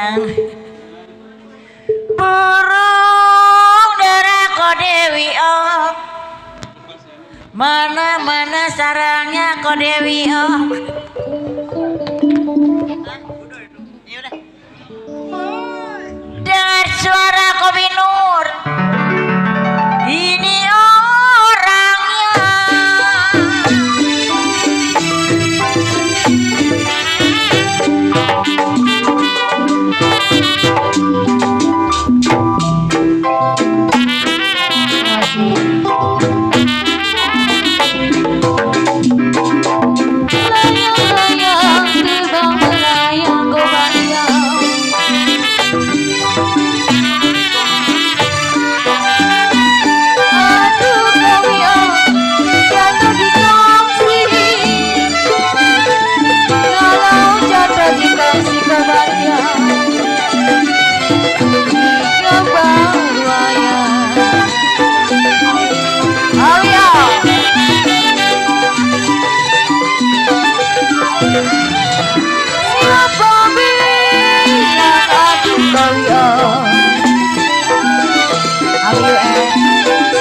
sayang burung darah kau Dewi oh mana sarangnya kau Dewi oh dengar suara Kopi Nur ini orangnya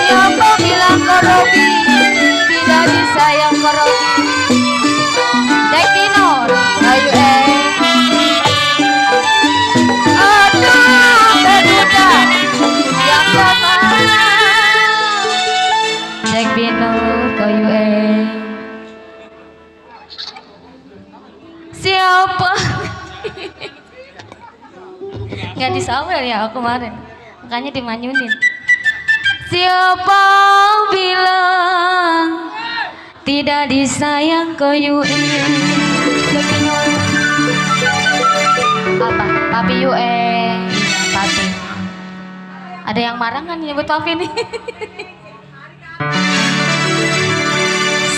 siapa bilang Robi tidak disayang Robi Dek Dinor ayo aduh terduga yang kemana Dek Dinor ayo siapa nggak disawel ya aku kemarin makanya dimanyunin. Siapa bilang tidak disayang ke Yue? Apa? Papi Yue, Papi. Ada yang marah kan nyebut Papi nih?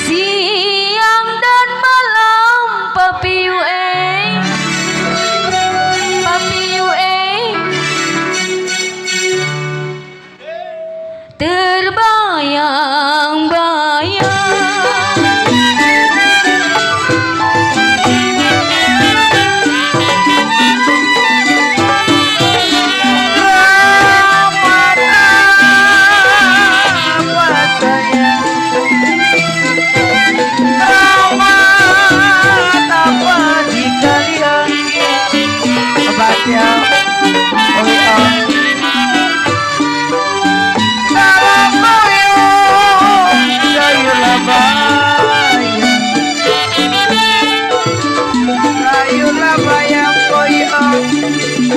Siang dan malam Papi Yue, Papi Yue. Terbayang-bayang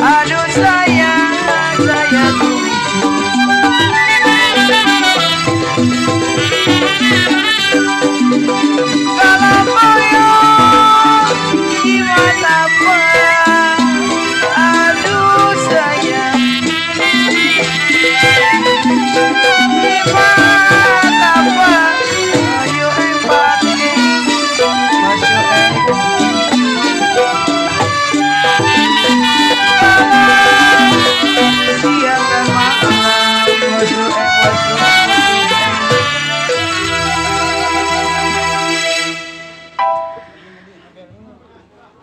aduh sayang kalau boyong gimana apa aduh sayang gimana apa ayo empati masuk siang dan malam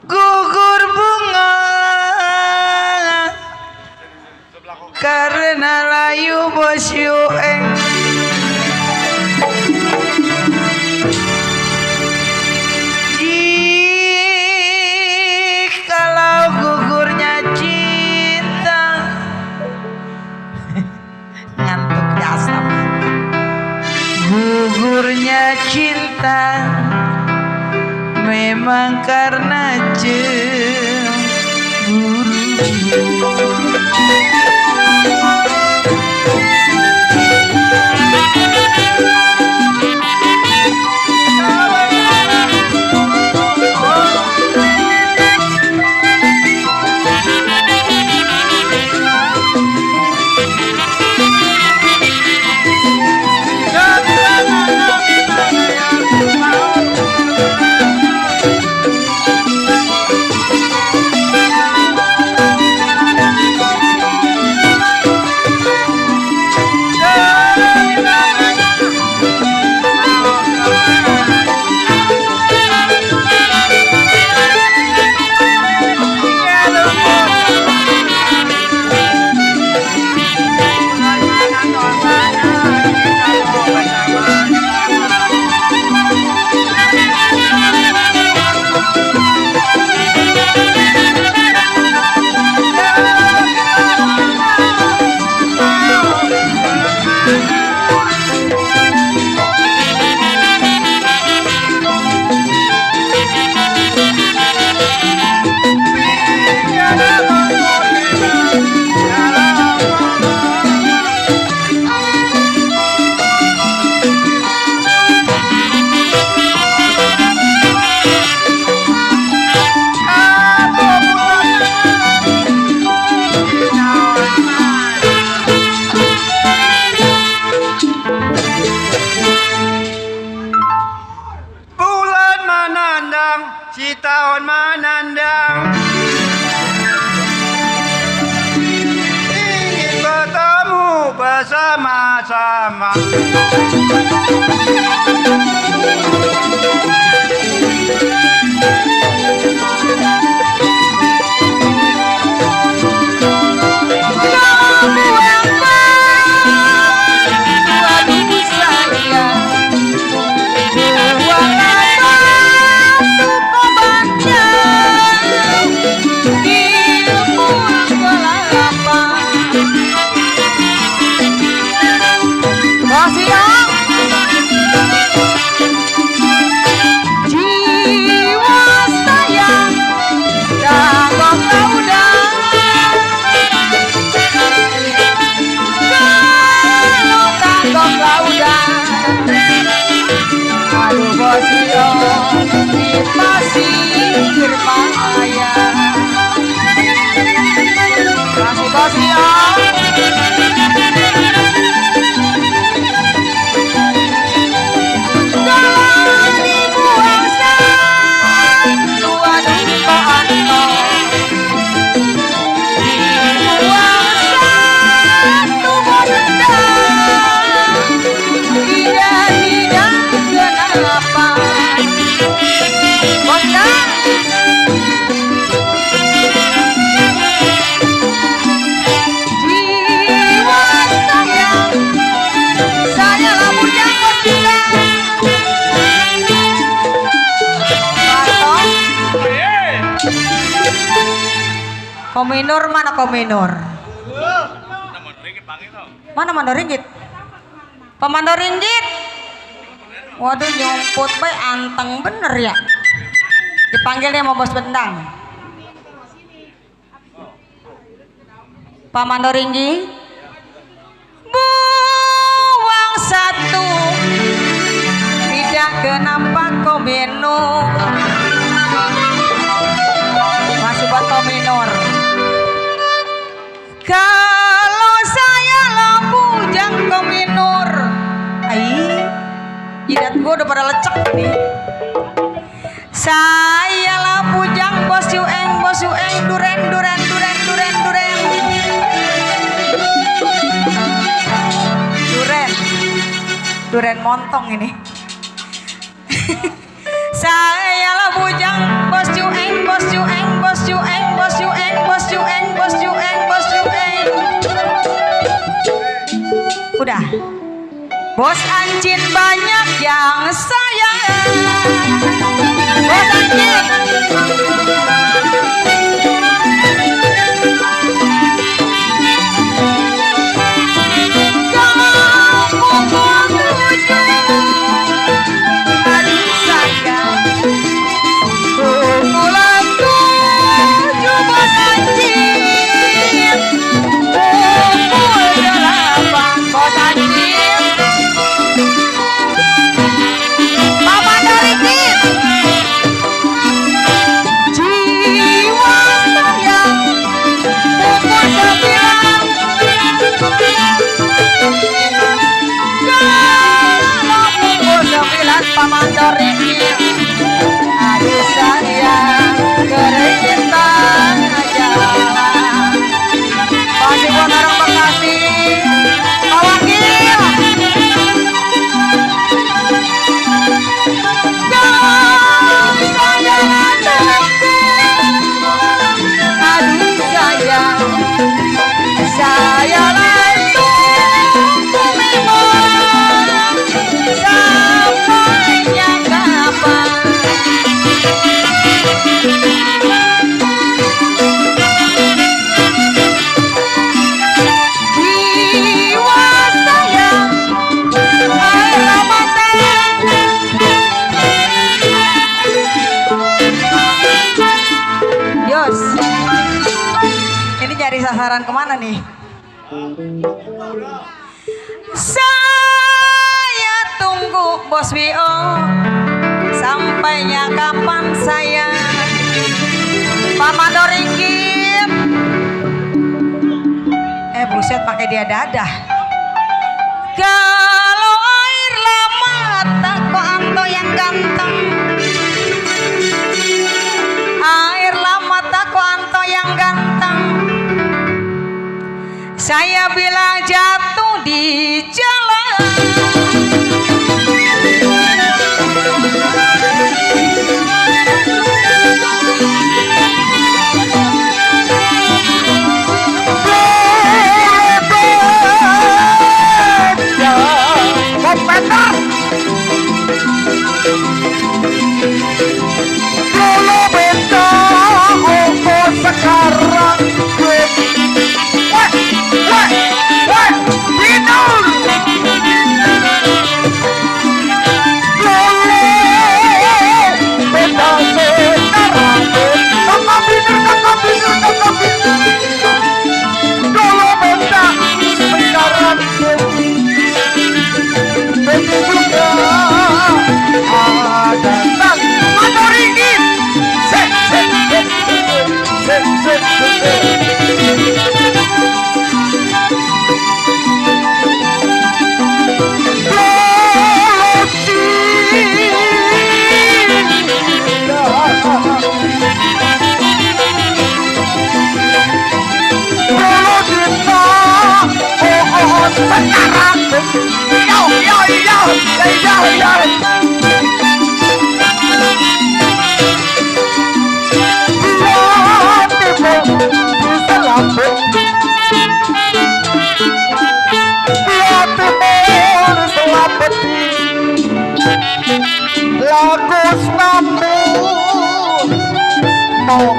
gugur bunga karena layu bos yueng kalau gugurnya cinta ngantuk biasa gugurnya cinta memang karena cemburu sama. Kominur mana kominur? Mana mandor ringgit? Pemandor ringgit? Waduh nyumput bae anteng bener ya. Dipanggilnya mau bos bendang. Pamandor ringgit? Buang satu tidak kenapa kominur. Masih buat kominur. Kalau saya bujang kominur, jidat gue udah pada lecek nih. Saya bujang bos yueng duren duren montong ini. Saya bujang bos yueng udah. Bos Ancin banyak yang sayang. Bos Ancin. Pamandor ringgit, aduh sayang keringetan jalan. Masih buat orang Bekasi, Pak Wakil. Aduh sayang, saya sasaran kemana nih? Saya tunggu bos WO sampainya kapan saya Pamandor ringgit. Buset pakai dia dadah. Kalau air lama tak kok anto yang ganteng. Air lama tak kok anto yang ganteng. Saya bilang jatuh di jalan. Dulu beda, sekarang gue. Tidur. Dulu beda sekarang gue. Kakak pinter. Dulu beda, sekarang gue. Beda juga ada ringgit. Lagu sambung mau